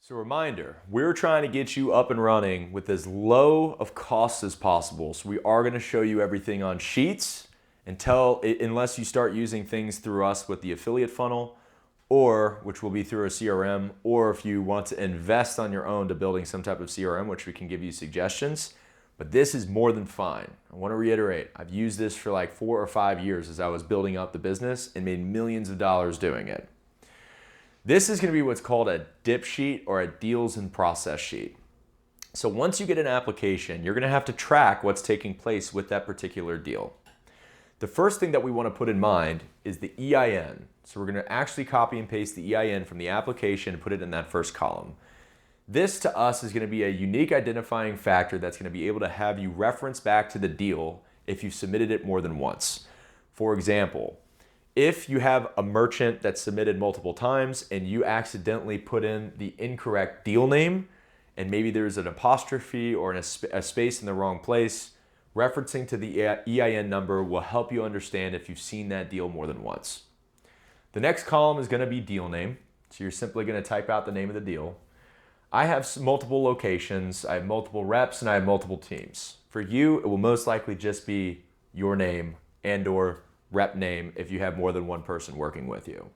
So reminder, we're trying to get you up and running with as low of costs as possible. So we are going to show you everything on sheets unless you start using things through us with the affiliate funnel, or which will be through a CRM, or if you want to invest on your own to building some type of CRM, which we can give you suggestions. But this is more than fine. I want to reiterate, I've used this for like 4 or 5 years as I was building up the business and made millions of dollars doing it. This is going to be what's called a dip sheet or a deals in process sheet. So once you get an application, you're going to have to track what's taking place with that particular deal. The first thing that we want to put in mind is the EIN. So we're going to actually copy and paste the EIN from the application and put it in that first column. This to us is going to be a unique identifying factor that's going to be able to have you reference back to the deal if you've submitted it more than once. For example, if you have a merchant that's submitted multiple times and you accidentally put in the incorrect deal name, and maybe there's an apostrophe or a space in the wrong place, referencing to the EIN number will help you understand if you've seen that deal more than once. The next column is going to be deal name. So you're simply going to type out the name of the deal. I have multiple locations, I have multiple reps, and I have multiple teams. For you, it will most likely just be your name and/or rep name if you have more than one person working with you.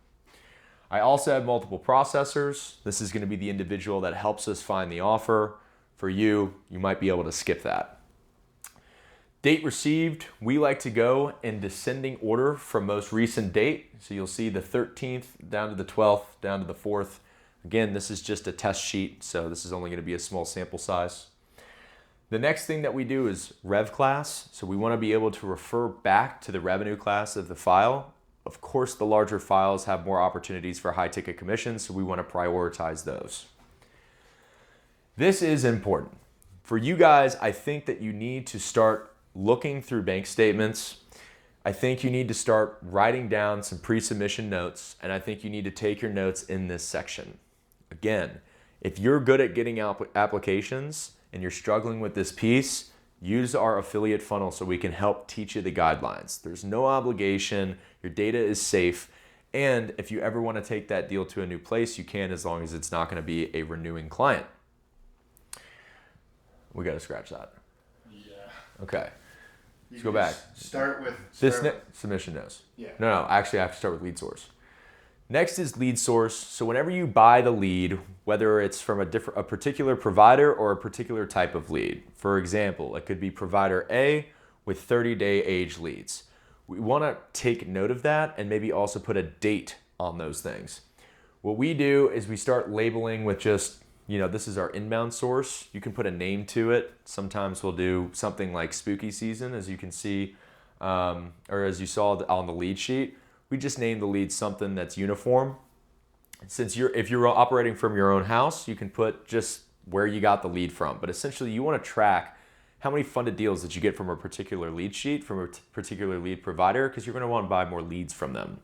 I also have multiple processors. This is going to be the individual that helps us find the offer. For you, you might be able to skip that. Date received, we like to go in descending order from most recent date. So you'll see the 13th down to the 12th, down to the 4th. Again, this is just a test sheet, so this is only going to be a small sample size. The next thing that we do is rev class. So we want to be able to refer back to the revenue class of the file. Of course, the larger files have more opportunities for high ticket commissions, so we want to prioritize those. This is important. For you guys, I think that you need to start looking through bank statements. I think you need to start writing down some pre-submission notes, and I think you need to take your notes in this section. Again, if you're good at getting applications and you're struggling with this piece, use our affiliate funnel so we can help teach you the guidelines. There's no obligation, your data is safe, and if you ever want to take that deal to a new place, you can, as long as it's not going to be a renewing client. We got to scratch that. Yeah. Okay. Let's go back. Start with submission notes. Yeah. No, actually I have to start with lead source. Next is lead source. So whenever you buy the lead, whether it's from a particular provider or a particular type of lead. For example, it could be provider A with 30-day age leads. We want to take note of that and maybe also put a date on those things. What we do is we start labeling with just, this is our inbound source. You can put a name to it. Sometimes we'll do something like spooky season, as you can see, or as you saw on the lead sheet. We just name the lead something that's uniform. If you're operating from your own house, you can put just where you got the lead from. But essentially, you want to track how many funded deals did you get from a particular lead sheet, from a particular lead provider, because you're going to want to buy more leads from them.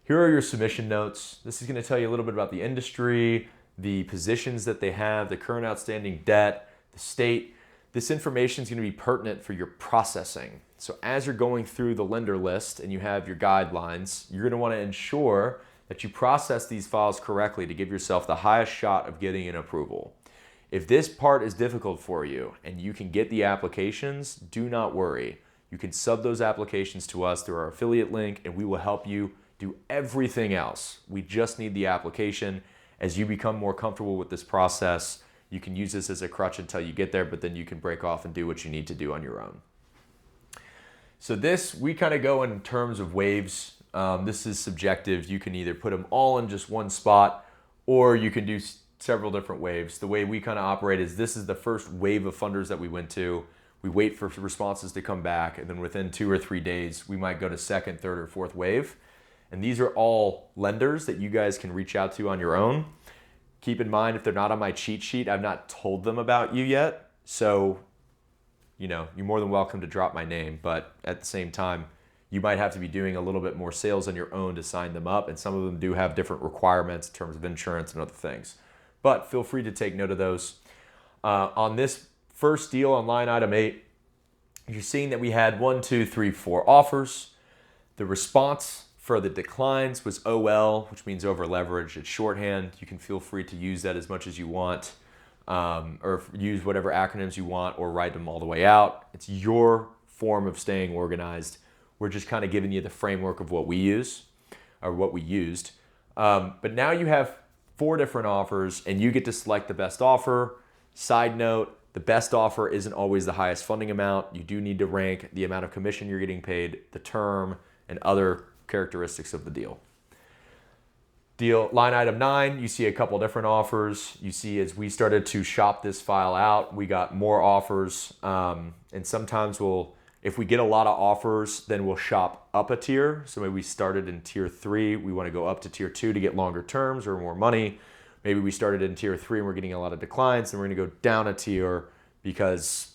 Here are your submission notes. This is going to tell you a little bit about the industry, the positions that they have, the current outstanding debt, the state. This information is going to be pertinent for your processing. So as you're going through the lender list and you have your guidelines, you're going to want to ensure that you process these files correctly to give yourself the highest shot of getting an approval. If this part is difficult for you and you can get the applications, do not worry. You can sub those applications to us through our affiliate link and we will help you do everything else. We just need the application. As you become more comfortable with this process, you can use this as a crutch until you get there, but then you can break off and do what you need to do on your own. So this, we kind of go in terms of waves. This is subjective. You can either put them all in just one spot, or you can do several different waves. The way we kind of operate is this is the first wave of funders that we went to. We wait for responses to come back, and then within 2 or 3 days, we might go to second, third, or fourth wave. And these are all lenders that you guys can reach out to on your own. Keep in mind, if they're not on my cheat sheet, I've not told them about you yet. So, you're more than welcome to drop my name. But at the same time, you might have to be doing a little bit more sales on your own to sign them up. And some of them do have different requirements in terms of insurance and other things. But feel free to take note of those. On this first deal on line item 8, you're seeing that we had 1, 2, 3, 4 offers. The response For the declines was OL, which means over leveraged. It's shorthand. You can feel free to use that as much as you want, or use whatever acronyms you want, or write them all the way out. It's your form of staying organized. We're just kind of giving you the framework of what we use, or what we used. But now you have 4 different offers, and you get to select the best offer. Side note, the best offer isn't always the highest funding amount. You do need to rank the amount of commission you're getting paid, the term, and other characteristics of the deal. Line item 9, you see a couple different offers. You see, as we started to shop this file out, we got more offers. And sometimes if we get a lot of offers, then we'll shop up a tier. So maybe we started in tier 3, we want to go up to tier 2 to get longer terms or more money. Maybe we started in tier 3 and we're getting a lot of declines, and we're going to go down a tier because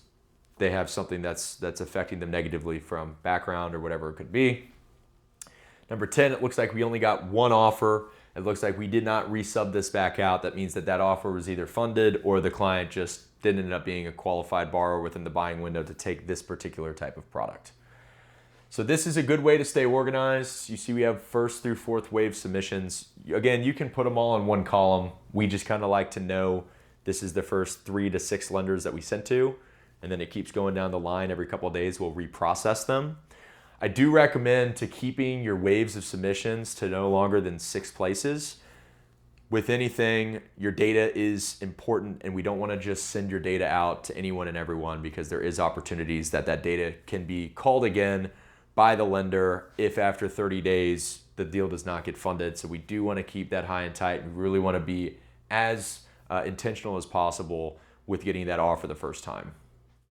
they have something that's affecting them negatively from background or whatever it could be. Number 10, it looks like we only got 1 offer. It looks like we did not resub this back out. That means that offer was either funded or the client just didn't end up being a qualified borrower within the buying window to take this particular type of product. So this is a good way to stay organized. You see we have 1st through 4th wave submissions. Again, you can put them all in one column. We just kind of like to know this is the first 3 to 6 lenders that we sent to, and then it keeps going down the line. Every couple of days we'll reprocess them. I do recommend to keeping your waves of submissions to no longer than 6 places. With anything, your data is important, and we don't want to just send your data out to anyone and everyone, because there is opportunities that data can be called again by the lender if after 30 days the deal does not get funded. So we do want to keep that high and tight. We really want to be as intentional as possible with getting that offer the first time.